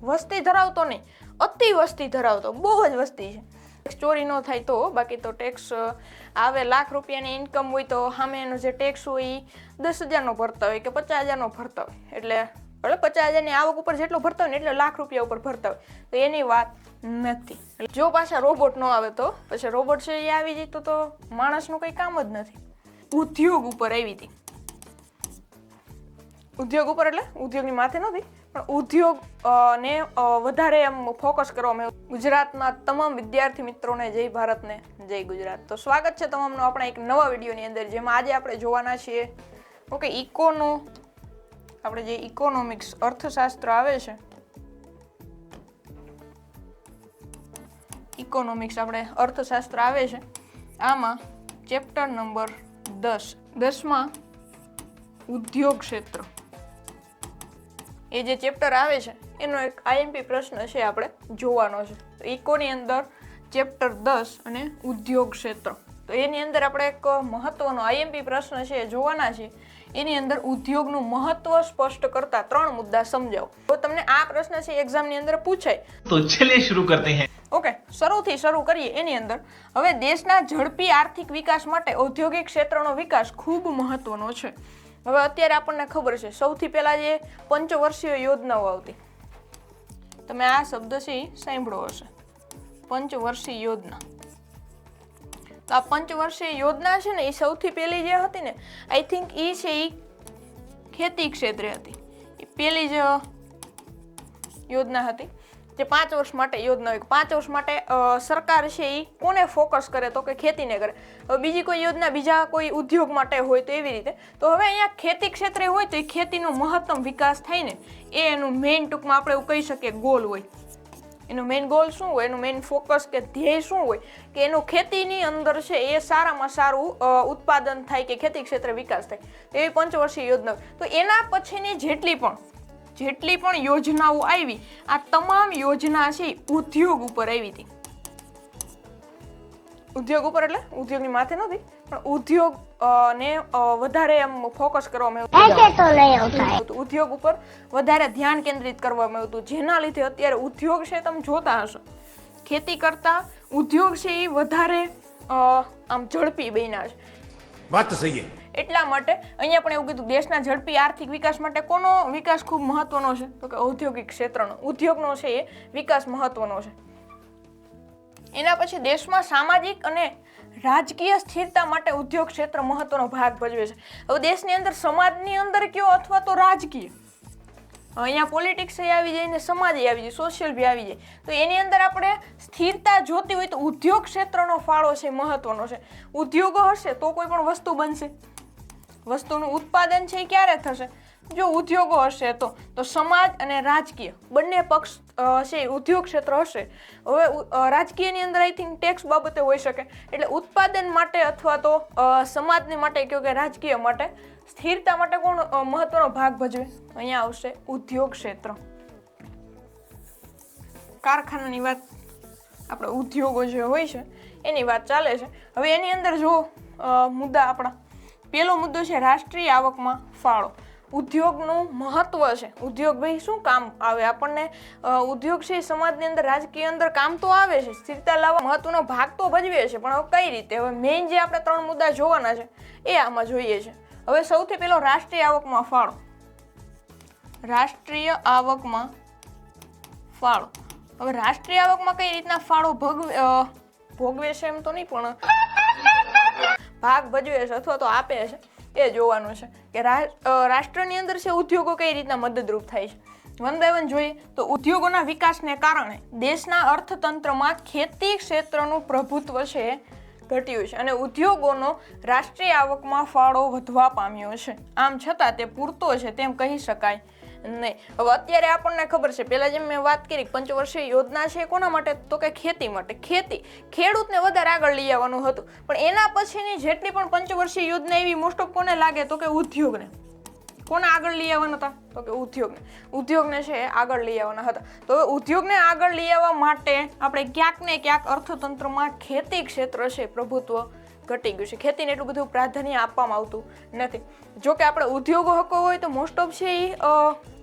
વસ્તી ધરાવતો નહીં, અતિ વસ્તી ધરાવતો, બહુ જ વસ્તી છે. ટેક્સ ચોરી ન થાય તો, બાકી તો ટેક્સ આવે લાખ રૂપિયાની ઇન્કમ હોય તો સામે એનો જે ટેક્સ હોય એ 10,000નો ભરતા હોય કે 50,000નો ભરતા હોય, એટલે 50,000ની આવક ઉપર જેટલો ભરતા હોય ને એટલે લાખ રૂપિયા ઉપર ભરતા હોય, તો એની વાત નથી. જો પાછા રોબોટ ન આવે તો પછી રોબોટ છે એ આવી જાય તો માણસનું કંઈ કામ જ નથી. ઉદ્યોગ ઉપર આવી હતી. ઉદ્યોગ ઉપર એટલે ઉદ્યોગની માથે નથી, પણ ઉદ્યોગ ને વધારે એમ ફોકસ કરવામાં આવ્યું. ગુજરાતના તમામ વિદ્યાર્થી મિત્રોને જય ભારતને જય ગુજરાત. તો સ્વાગત છે તમામનું આપણા એક નવા વિડીયોની અંદર, જેમાં આજે આપણે જોવાના છીએ ઓકે આપણે જે ઇકોનોમિક્સ અર્થશાસ્ત્ર આવે છે, ઇકોનોમિક્સ આપણે અર્થશાસ્ત્ર આવે છે, આમાં ચેપ્ટર નંબર 10માં ઉદ્યોગ ક્ષેત્ર એ જે ચેપ્ટર આવે છે એનો એક આઈએમપી પ્રશ્ન છે આપણે જોવાનો છે. તો ઇકોની અંદર ચેપ્ટર 10 અને ઉદ્યોગ ક્ષેત્ર, તો એની અંદર આપણે એક મહત્વનો આઈએમપી પ્રશ્ન છે એ જોવાના છે. એની અંદર ઉદ્યોગનું મહત્વ સ્પષ્ટ કરતા 3 મુદ્દા સમજાવો. તો તમને આ પ્રશ્ન છે એક્ઝામની અંદર પૂછાય તો ચલિए શરૂ કરતે हैं. ઓકે, શરૂ કરીએ. એની અંદર હવે દેશના ઝડપી આર્થિક વિકાસ માટે ઔદ્યોગિક ક્ષેત્રનો વિકાસ ખૂબ મહત્વનો છે. હવે અત્યારે આપણને ખબર છે સૌથી પહેલા જે પંચવર્ષીય યોજનાઓ આવતી, તમે આ શબ્દ છે એ સાંભળ્યો હશે, પંચવર્ષીય યોજના. તો આ પંચવર્ષીય યોજના છે ને એ સૌથી પહેલી જે હતી ને, આઈ થિંક એ છે એ ખેતી ક્ષેત્રે હતી. એ પહેલી જ યોજના હતી જે 5 વર્ષ માટે યોજના હોય. 5 વર્ષ માટે સરકાર છે એ કોને ફોકસ કરે તો કે ખેતીને કરે. હવે બીજી કોઈ યોજના બીજા કોઈ ઉદ્યોગ માટે હોય તો એવી રીતે. તો હવે અહીંયા ખેતી ક્ષેત્રે હોય તો એ ખેતીનો મહત્તમ વિકાસ થાય ને, એ એનું મેઇન ટૂંકમાં આપણે એવું કહી શકીએ ગોલ હોય. એનું મેઇન ગોલ શું હોય, એનું મેઇન ફોકસ કે ધ્યેય શું હોય કે એનું ખેતીની અંદર છે એ સારામાં સારું ઉત્પાદન થાય કે ખેતી ક્ષેત્રે વિકાસ થાય. એવી પંચવર્ષીય યોજના. તો એના પછીની જેટલી પણ યોજનાઓ આવી, આ તમામ યોજના છે ઉદ્યોગ ઉપર આવી હતી. ઉદ્યોગ ઉપર એટલે ઉદ્યોગની માથે નથી, પણ ઉદ્યોગ ને વધારે એમ ફોકસ કરવામાં આવ્યું. ઉદ્યોગ ઉપર વધારે ધ્યાન કેન્દ્રિત કરવામાં આવ્યું હતું, જેના લીધે અત્યારે ઉદ્યોગ છે તમે જોતા હશો ખેતી કરતા ઉદ્યોગ છે એ વધારે આમ ઝડપી બન્યા છે. વાત સહી. એટલા માટે અહીંયા પણ એવું કીધું દેશના ઝડપી આર્થિક વિકાસ માટે કોનો વિકાસ ખૂબ મહત્વનો છે તો કે ઔદ્યોગિક ક્ષેત્રનો, ઉદ્યોગનો છે એ વિકાસ મહત્વનો છે. એના પછી દેશમાં સામાજિક અને રાજકીય સ્થિરતા માટે ઉદ્યોગ ક્ષેત્ર મહત્વનો ભાગ ભજવે છે. હવે દેશની અંદર સમાજની અંદર કયો અથવા તો રાજકીય, અહીંયા પોલિટિક્સ આવી જાય ને સમાજ આવી જાય, સોશિયલ બી આવી જાય, તો એની અંદર આપણે સ્થિરતા જોતી હોય તો ઉદ્યોગ ક્ષેત્રનો ફાળો છે મહત્વનો છે. ઉદ્યોગો હશે તો કોઈ પણ વસ્તુ બનશે, વસ્તુનું ઉત્પાદન છે એ ક્યારે થશે જો ઉદ્યોગો હશે તો સમાજ અને રાજકીય બંને પક્ષ છે ઉદ્યોગ ક્ષેત્ર હશે. હવે રાજકીયની અંદર આઈ થિંક ટેક્સ બાબતે હોઈ શકે, એટલે ઉત્પાદન માટે અથવા તો સમાજની માટે કહો કે રાજકીય માટે સ્થિરતા માટે કોણ મહત્વનો ભાગ ભજવે, અહીંયા આવશે ઉદ્યોગ ક્ષેત્ર. કારખાનાની વાત, આપણે ઉદ્યોગો જે હોય છે એની વાત ચાલે છે. હવે એની અંદર જો મુદ્દા આપણા, પહેલો મુદ્દો છે રાષ્ટ્રીય આવકમાં ફાળો. ઉદ્યોગનું મહત્વ છે. ઉદ્યોગ ભાઈ શું કામ આવે આપણને, ઉદ્યોગ છે સમાજની અંદર રાજકીય અંદર કામ તો આવે છે, સ્થિરતા લાવવા મહત્વનો ભાગ તો ભજવે છે, પણ હવે કઈ રીતે. હવે મેઇન જે આપણે 3 મુદ્દા જોવાના છે એ આમાં જોઈએ છે. હવે સૌથી પહેલો રાષ્ટ્રીય આવકમાં ફાળો. રાષ્ટ્રીય આવકમાં ફાળો. હવે રાષ્ટ્રીય આવકમાં કઈ રીતના ફાળો ભોગવે છે એમ તો નહીં, પણ ભાગ ભજવે છે અથવા તો આપે છે એ જોવાનું છે કે રાષ્ટ્રની અંદર છે ઉદ્યોગો કઈ રીતના મદદરૂપ થાય છે. વન બાય વન જોઈએ તો ઉદ્યોગોના વિકાસને કારણે દેશના અર્થતંત્રમાં ખેતી ક્ષેત્રનું પ્રભુત્વ છે ઘટ્યું છે અને ઉદ્યોગોનો રાષ્ટ્રીય આવકમાં ફાળો વધવા પામ્યો છે. આમ છતાં તે પૂરતો છે તેમ કહી શકાય નહીં. હવે અત્યારે આપણને ખબર છે, પહેલા જેમ મેં વાત કરી પંચવર્ષીય યોજના છે કોના માટે તો કે ખેતી માટે. ખેડૂતને વધારે આગળ લઈ આવવાનું હતું, પણ એના પછીની જેટલી પણ પંચવર્ષીય યોજના એવી મોસ્ટ ઓફ કોને લાગે તો કે ઉદ્યોગને. કોને આગળ લઈ આવવાના હતા તો કે ઉદ્યોગને છે આગળ લઈ આવવાના હતા. તો હવે ઉદ્યોગને આગળ લઈ આવવા માટે આપણે ક્યાંક ને ક્યાંક અર્થતંત્રમાં ખેતી ક્ષેત્ર છે પ્રભુત્વ ઘટી ગયું છે. ખેતીને એટલું બધું પ્રાધાન્ય આપવામાં આવતું નથી. જો કે આપણે ઉદ્યોગો હકો હોય તો મોસ્ટ ઓફ છે એ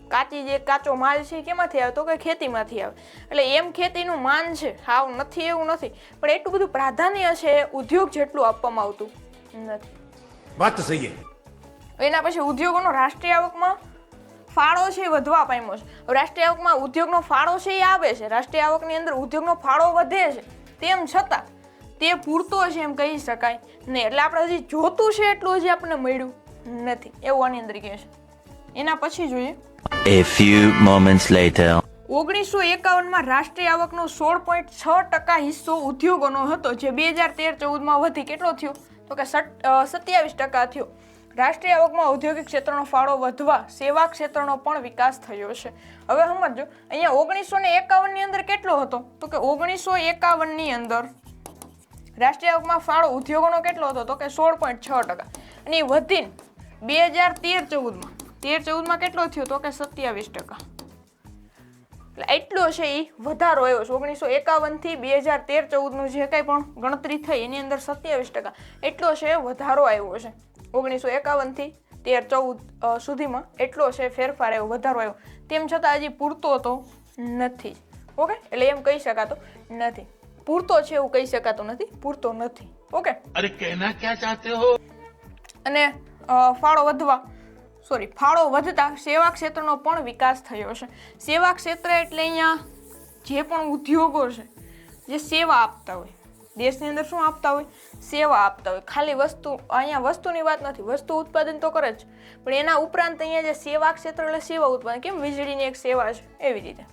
કાચી જે કાચો માલ છે એ કેમાંથી આવે તો કે ખેતીમાંથી આવે. એટલે એમ ખેતીનું માન છે, હાવ નથી એવું નથી, પણ એટલું બધું પ્રાધાન્ય છે ઉદ્યોગ જેટલું આપવામાં આવતું નથી. વાત તો સહી છે. એના પછી ઉદ્યોગોનો રાષ્ટ્રીય આવકમાં ફાળો છે એ વધવા પામ્યો છે. રાષ્ટ્રીય આવકમાં ઉદ્યોગનો ફાળો છે એ આવે છે, રાષ્ટ્રીય આવકની અંદર ઉદ્યોગનો ફાળો વધે છે, તેમ છતાં તે પૂરતો છે એમ કહી શકાય નહીં. એટલે આપણે હજી જોતું છે એટલું હજી આપણને મળ્યું નથી એવું આની અંદર કહે છે. એના પછી જોઈએ A few moments later. 1951માં રાષ્ટ્રીય આવકનો 16.6% હિસ્સો ઉદ્યોગોનો હતો, જે 2013-14માં વધી કેટલો થયો તો કે 27% થયો. રાષ્ટ્રીય આવકમાં ઔદ્યોગિક ક્ષેત્રનો ફાળો વધવા સેવા ક્ષેત્રનો પણ વિકાસ થયો છે. હવે સમજો અહીંયા 1951ની અંદર કેટલો હતો તો કે 1951ની અંદર રાષ્ટ્રીય આવકમાં ફાળો ઉદ્યોગોનો કેટલો હતો તો કે 16.6%, અને એ વધીને 2013-14માં કેટલો થયો તો કે 27%. એટલે એટલો છે એ વધારો આવ્યો છે. 1951થી 2013-14નું જે કંઈ પણ ગણતરી થઈ એની અંદર 27% એટલો છે વધારો આવ્યો છે. 1951થી 13-14 સુધીમાં એટલો છે ફેરફાર આવ્યો, વધારો આવ્યો. તેમ છતાં હજી પૂરતો તો નથી. ઓકે, એટલે એમ કહી શકાતો નથી. પૂરતો છે એવું કહી શકાતું નથી, પૂરતો નથી. ઓકે, અરે કહેના ક્યાં ચાહતે હો. અને ફાળો વધતા સેવા ક્ષેત્રનો પણ વિકાસ થયો છે. સેવા ક્ષેત્ર એટલે અહીંયા જે પણ ઉદ્યોગો છે જે સેવા આપતા હોય, દેશની અંદર શું આપતા હોય, સેવા આપતા હોય. ખાલી વસ્તુ, અહીંયા વસ્તુની વાત નથી, વસ્તુ ઉત્પાદન તો કરે જ, પણ એના ઉપરાંત અહીંયા જે સેવા ક્ષેત્ર એટલે સેવા ઉત્પાદન, કેમ વીજળીની એક સેવા છે એવી રીતે,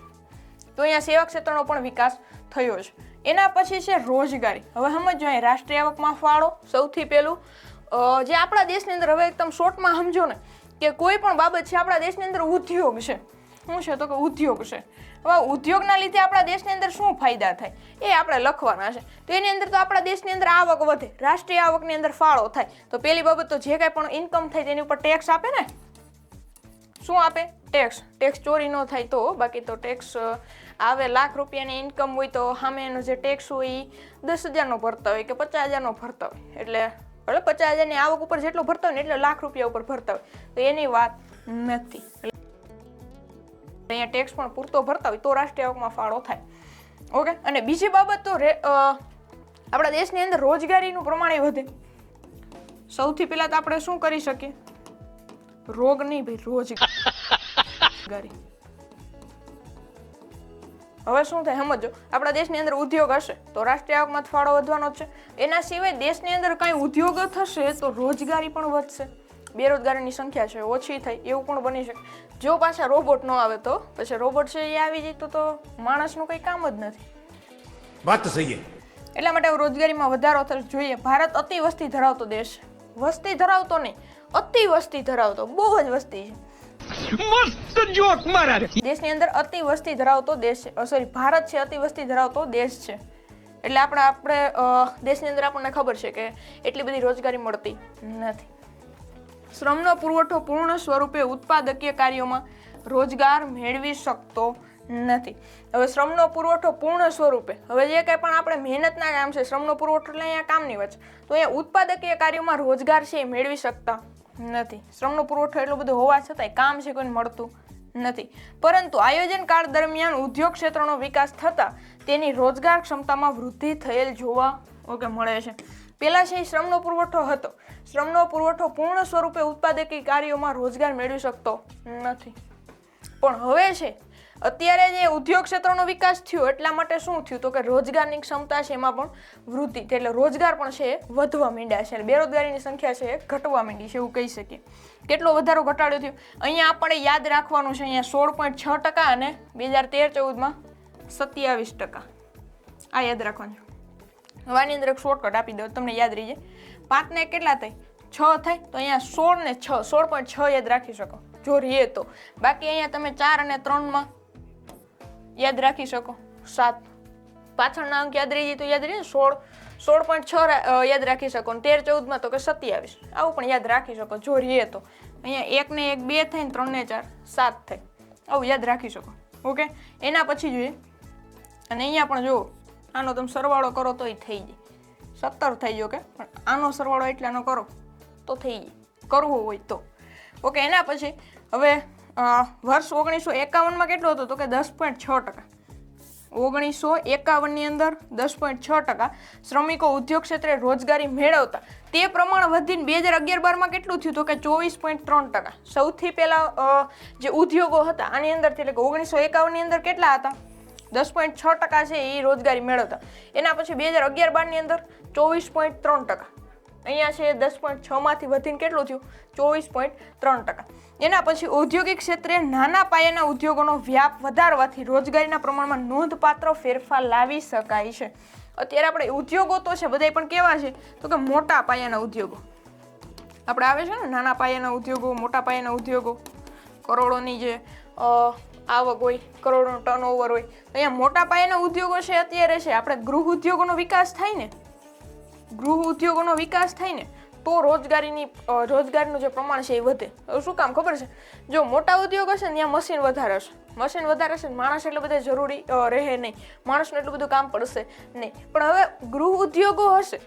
તો અહીંયા સેવા ક્ષેત્રનો પણ વિકાસ થયો છે. એના પછી છે રોજગારી. હવે સમજો અહીં રાષ્ટ્રીય આવકમાં ફાળો સૌથી પહેલું જે આપણા દેશની અંદર, હવે એકદમ શોર્ટમાં સમજો ને કે કોઈ પણ બાબત છે આપણા દેશની અંદર ઉદ્યોગ છે, શું છે તો કે ઉદ્યોગ છે. હવે ઉદ્યોગના લીધે આપણા દેશની અંદર શું ફાયદા થાય એ આપણે લખવાના છે. તો એની અંદર તો આપણા દેશની અંદર આવક વધે, રાષ્ટ્રીય આવકની અંદર ફાળો થાય. તો પહેલી બાબત તો જે કાંઈ પણ ઇન્કમ થાય તેની ઉપર ટેક્સ આપે ને, શું આપે, ટેક્સ. ટેક્સ ચોરી ન થાય તો, બાકી તો ટેક્સ આવે. લાખ રૂપિયાની ઇન્કમ હોય તો સામે એનો જે ટેક્સ હોય એ 10,000નો ભરતા હોય કે 50,000નો ભરતા હોય, એટલે 50,000ની આવક ઉપર જેટલો ભરતા હોય ને એટલે લાખ રૂપિયા ઉપર ભરતા હોય, તો એની વાત નથી. અહીંયા ટેક્સ પણ પૂરતો ભરતા હોય તો રાષ્ટ્રીય આવકમાં ફાળો થાય. ઓકે, અને બીજી બાબત તો આપણા દેશની અંદર રોજગારીનું પ્રમાણ વધે. સૌથી પહેલા તો આપણે શું કરી શકીએ, રોગ નહીં ભાઈ, રોજગારી. હવે શું થાય સમજો, આપણા દેશની અંદર ઉદ્યોગ હશે તો રાષ્ટ્રીય આવકમાં ફાળો વધવાનો જ છે. એના સિવાય દેશની અંદર કાંઈ ઉદ્યોગ થશે તો રોજગારી પણ વધશે, બેરોજગારીની સંખ્યા છે ઓછી થાય એવું પણ બની શકે. જો પાછા રોબોટ ન આવે તો પછી રોબોટ છે એ આવી જાય તો માણસનું કંઈ કામ જ નથી. વાત તો સહી છે. એટલા માટે રોજગારીમાં વધારો થવો જોઈએ. ભારત અતિ વસ્તી ધરાવતો દેશ છે, વસ્તી ધરાવતો નહીં, અતિ વસ્તી ધરાવતો, બહુ જ વસ્તી છે. મસ્ત જોક મારા. દેશની અંદર અતિ વસ્તી ધરાવતો દેશ છે, સોરી ભારત છે અતિ વસ્તી ધરાવતો દેશ છે. એટલે આપણે દેશની અંદર આપણને ખબર છે કે એટલી બધી રોજગારી મળતી નથી. શ્રમનો પુરવઠો પૂર્ણ સ્વરૂપે ઉત્પાદકીય કાર્યોમાં રોજગાર મેળવી શકતો નથી. હવે શ્રમનો પુરવઠો પૂર્ણ સ્વરૂપે, હવે જે કંઈ પણ આપણે મહેનતના કામ છે, શ્રમનો પુરવઠો એટલે અહીંયા કામની વાત છે, તો અહીંયા ઉત્પાદકીય કાર્યોમાં રોજગાર છે એ મેળવી શકતા નથી. શ્રમનો પુરવઠો એટલો બધો હોવા છતાંય કામ છે કોઈને મળતું નથી. પરંતુ આયોજન કાળ દરમિયાન ઉદ્યોગ ક્ષેત્રનો વિકાસ થતાં તેની રોજગાર ક્ષમતામાં વૃદ્ધિ થયેલ જોવા મળે છે. પહેલા છે શ્રમનો પુરવઠો હતો, શ્રમનો પુરવઠો પૂર્ણ સ્વરૂપે ઉત્પાદકીય કાર્યોમાં રોજગાર મેળવી શકતો નથી. પણ હવે છે અત્યારે જે ઉદ્યોગ ક્ષેત્રનો વિકાસ થયો એટલા માટે શું થયું તો કે રોજગારની ક્ષમતા છે એમાં પણ વૃદ્ધિ, એટલે રોજગાર પણ છે વધવા માંડ્યા છે, બેરોજગારીની સંખ્યા છે ઘટવા માંડી છે એવું કહી શકીએ. કેટલો વધારો ઘટાડો થયો અહીંયા આપણે યાદ રાખવાનું છે, અહીંયા 16.6% અને 2013-14માં 27%. આ યાદ રાખવાનું. હવે આની અંદર એક શોર્ટકટ આપી દો તમને યાદ રહી જાય. 5 ને કેટલા થાય 6 થાય, તો અહીંયા 16 ને 6 16.6 યાદ રાખી શકો જો રીએ તો. બાકી અહીંયા તમે 4 અને 3માં યાદ રાખી શકો 7. પાછળના અંક યાદ રહી જાય તો યાદ રહી 16.6 યાદ રાખી શકો, 13-14માં તો કે 27. આવું પણ યાદ રાખી શકો જો રીએ તો. અહીંયા 1 ને 1 2 થાય ને 3 ને 4 7 થાય, આવું યાદ રાખી શકો. ઓકે, એના પછી જોઈએ અને અહીંયા પણ જુઓ, આનો તમે સરવાળો કરો તોય થઈ જાય 17 થઈ ગયો, કે પણ આનો સરવાળો એટલાનો કરો તો થઈ જાય, કરવો હોય તો. ઓકે, એના પછી હવે વર્ષ 1951માં કેટલો હતો તો કે 10.6%. 1951ની અંદર 10.6% શ્રમિકો ઉદ્યોગ ક્ષેત્રે રોજગારી મેળવતા. તે પ્રમાણ વધીને 2011-12માં કેટલું થયું તો કે 24.3%. સૌથી પહેલા જે ઉદ્યોગો હતા આની અંદરથી એટલે કે 1951ની અંદર કેટલા હતા 10.6% છે એ રોજગારી મેળવતા. એના પછી 2011-12ની અંદર 24.3%. અહીંયા છે 10.6માંથી વધીને કેટલું થયું 24.3%. એના પછી ઔદ્યોગિક ક્ષેત્રે નાના પાયાના ઉદ્યોગોનો વ્યાપ વધારવાથી રોજગારીના પ્રમાણમાં નોંધપાત્ર ફેરફાર લાવી શકાય છે. અત્યારે આપણે ઉદ્યોગો તો છે બધાય પણ કેવા છે તો કે મોટા પાયાના ઉદ્યોગો. આપણે આવે છે ને નાના પાયાના ઉદ્યોગો, મોટા પાયાના ઉદ્યોગો, કરોડોની જે આવક હોય, કરોડોનો ટર્નઓવર હોય. અહીંયા મોટા પાયાના ઉદ્યોગો છે અત્યારે છે આપણે ગૃહ ઉદ્યોગોનો વિકાસ થાય ને, ગૃહ ઉદ્યોગોનો વિકાસ થાય ને તો રોજગારીનું જે પ્રમાણ છે એ વધે. શું કામ ખબર છે? જો મોટા ઉદ્યોગો હશે ને ત્યાં મશીન વધારે હશે, મશીન વધારે હશે માણસ એટલે બધા જરૂરી રહે નહીં, માણસનું એટલું બધું કામ પડશે નહીં. પણ હવે ગૃહ ઉદ્યોગો હશે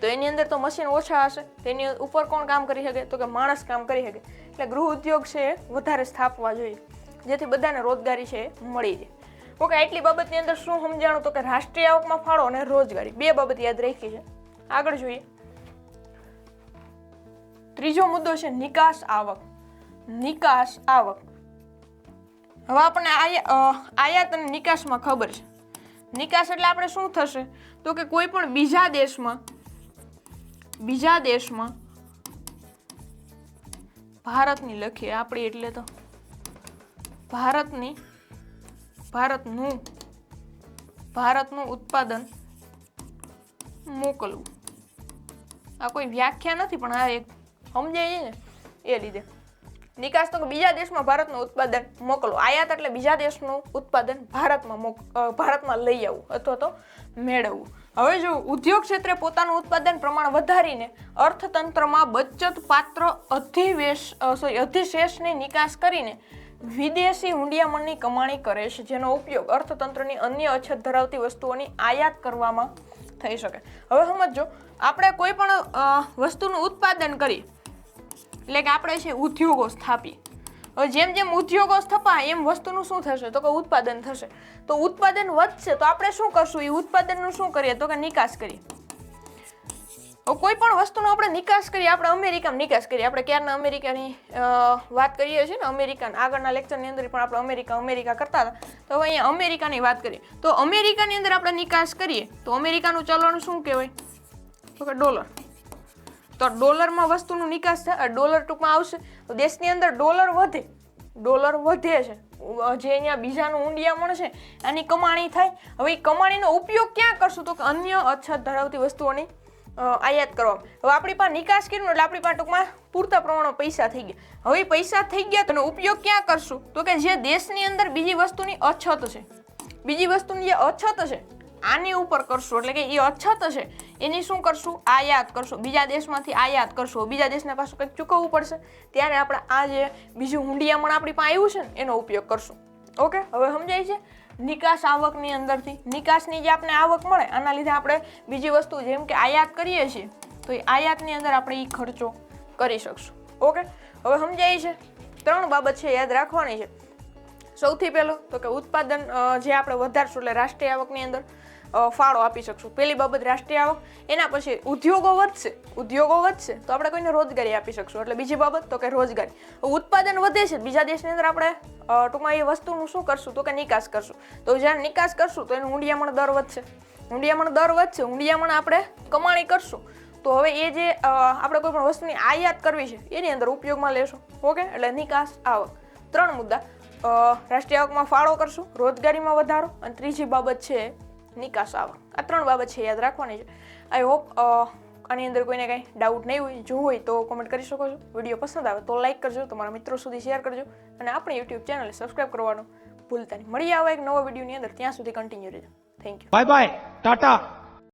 તો એની અંદર તો મશીન ઓછા હશે, તેની ઉપર કોણ કામ કરી શકે તો કે માણસ કામ કરી શકે. એટલે ગૃહ ઉદ્યોગ છે એ વધારે સ્થાપવા જોઈએ જેથી બધાને રોજગારી છે એ મળી જાય. ઓકે, આટલી બાબતની અંદર શું સમજાણું તો કે રાષ્ટ્રીય આવકમાં ફાળો અને રોજગારી બે બાબત યાદ રાખી છે. આગળ જોઈએ. ત્રીજો મુદ્દો છે નિકાસ આવક. નિકાસ આવક. હવે આપણને આયાત અને નિકાસમાં ખબર છે. નિકાસ એટલે આપણે શું થશે તો કે કોઈ પણ બીજા દેશમાં ભારતની લખીએ આપણી એટલે તો ભારતનું ઉત્પાદન મોકલવું. આ કોઈ વ્યાખ્યા નથી પણ આ એક સમજાય છે ને એ લીધે. નિકાસ તો બીજા દેશમાં ભારતનું ઉત્પાદન મોકલવું. આયાત એટલે બીજા દેશનું ઉત્પાદન ભારતમાં લઈ આવવું અથવા તો મેળવવું. હવે જો ઉદ્યોગ ક્ષેત્રે પોતાનું ઉત્પાદન પ્રમાણ વધારીને અર્થતંત્રમાં બચત પાત્ર અધિશેષની નિકાસ કરીને વિદેશી હુંડિયામણની કમાણી કરે છે જેનો ઉપયોગ અર્થતંત્રની અન્ય અછત ધરાવતી વસ્તુઓની આયાત કરવામાં થઈ શકે. હવે સમજો આપણે કોઈ પણ વસ્તુનું ઉત્પાદન કરીએ એટલે કે આપણે છે ઉદ્યોગો સ્થાપીએ. હવે જેમ જેમ ઉદ્યોગો સ્થપાય એમ વસ્તુનું શું થશે તો કે ઉત્પાદન થશે. તો ઉત્પાદન વધશે તો આપણે શું કરશું એ ઉત્પાદનનું શું કરીએ તો કે નિકાસ કરીએ. કોઈ પણ વસ્તુનો આપણે નિકાસ કરીએ, આપણે અમેરિકામાં નિકાસ કરીએ. આપણે ક્યારના અમેરિકાની વાત કરીએ છીએ ને, અમેરિકન આગળના લેક્ચરની અંદર પણ આપણે અમેરિકા કરતા હતા. તો હવે અહીંયા અમેરિકાની વાત કરીએ તો અમેરિકાની અંદર આપણે નિકાસ કરીએ તો અમેરિકાનું ચલણ શું કહેવાય તો કે ડોલર. તો ડોલરમાં વસ્તુનું નિકાસ થાય, ડોલર ટૂંકમાં આવશે. દેશની અંદર ડોલર વધે છે. જે અહીંયા બીજાનું ઊંડિયામણ છે આની કમાણી થાય. હવે એ કમાણીનો ઉપયોગ ક્યાં કરશું તો કે અન્ય અછત ધરાવતી વસ્તુઓની આયાત કરવામાં. હવે આપણી પાસે નિકાસ કર્યું એટલે આપણી પાસે ટૂંકમાં પૂરતા પ્રમાણમાં પૈસા થઈ ગયા. હવે પૈસા થઈ ગયા તો ઉપયોગ ક્યાં કરશું તો કે જે દેશની અંદર બીજી વસ્તુની અછત છે, બીજી વસ્તુની જે અછત છે આની ઉપર કરશું. એટલે કે એ અછત છે એની શું કરશું આયાત કરશું, બીજા દેશમાંથી આયાત કરશું. બીજા દેશને પાછું કંઈક ચૂકવવું પડશે ત્યારે આપણે આ જે બીજું હુંડિયામણ આપણી પાસે આવ્યું છે ને એનો ઉપયોગ કરશું. ઓકે, હવે સમજાય છે. નિકાસ આવકની અંદરથી નિકાસની જે આપણે આવક મળે આના લીધે આપણે બીજી વસ્તુ જેમ કે આયાત કરીએ છીએ તો એ આયાતની અંદર આપણે એ ખર્ચો કરી શકશું. ઓકે, હવે સમજાય છે. 3 બાબત છે યાદ રાખવાની છે. સૌથી પહેલો તો કે ઉત્પાદન જે આપણે વધારશું એટલે રાષ્ટ્રીય આવકની અંદર ફાળો આપી શકશું. પહેલી બાબત રાષ્ટ્રીય આવક. એના પછી ઉદ્યોગો વધશે તો આપણે કોઈને રોજગારી આપી શકશું. એટલે બીજી બાબત તો કે રોજગારી. ઉત્પાદન વધે છે બીજા દેશની અંદર આપણે ટૂંકમાં એ વસ્તુનું શું કરશું તો કે નિકાસ કરશું. તો જ્યારે નિકાસ કરશું તો એનું ઊંડિયામણ દર વધશે. ઊંડિયામણ આપણે કમાણી કરશું તો હવે એ જે આપણે કોઈ પણ વસ્તુની આયાત કરવી છે એની અંદર ઉપયોગમાં લેશું. ઓકે, એટલે નિકાસ આવક. 3 મુદ્દા. રાષ્ટ્રીય આવકમાં ફાળો કરશું, રોજગારીમાં વધારો અને ત્રીજી બાબત છે નિકાસ આવક. આ 3 બાબત છે યાદ રાખવાની છે. આઈ હોપ આની અંદર કોઈને કંઈ ડાઉટ નહીં હોય. જો હોય તો કોમેન્ટ કરી શકો છો. વિડીયો પસંદ આવે તો લાઈક કરજો, તમારા મિત્રો સુધી શેર કરજો અને આપણી યુટ્યુબ ચેનલ સબસ્ક્રાઈબ કરવાનું ભૂલતા નહીં. મળીએ આવા એક નવા વિડીયોની અંદર. ત્યાં સુધી કન્ટિન્યુ રહેજો. Thank you. Bye bye, Tata.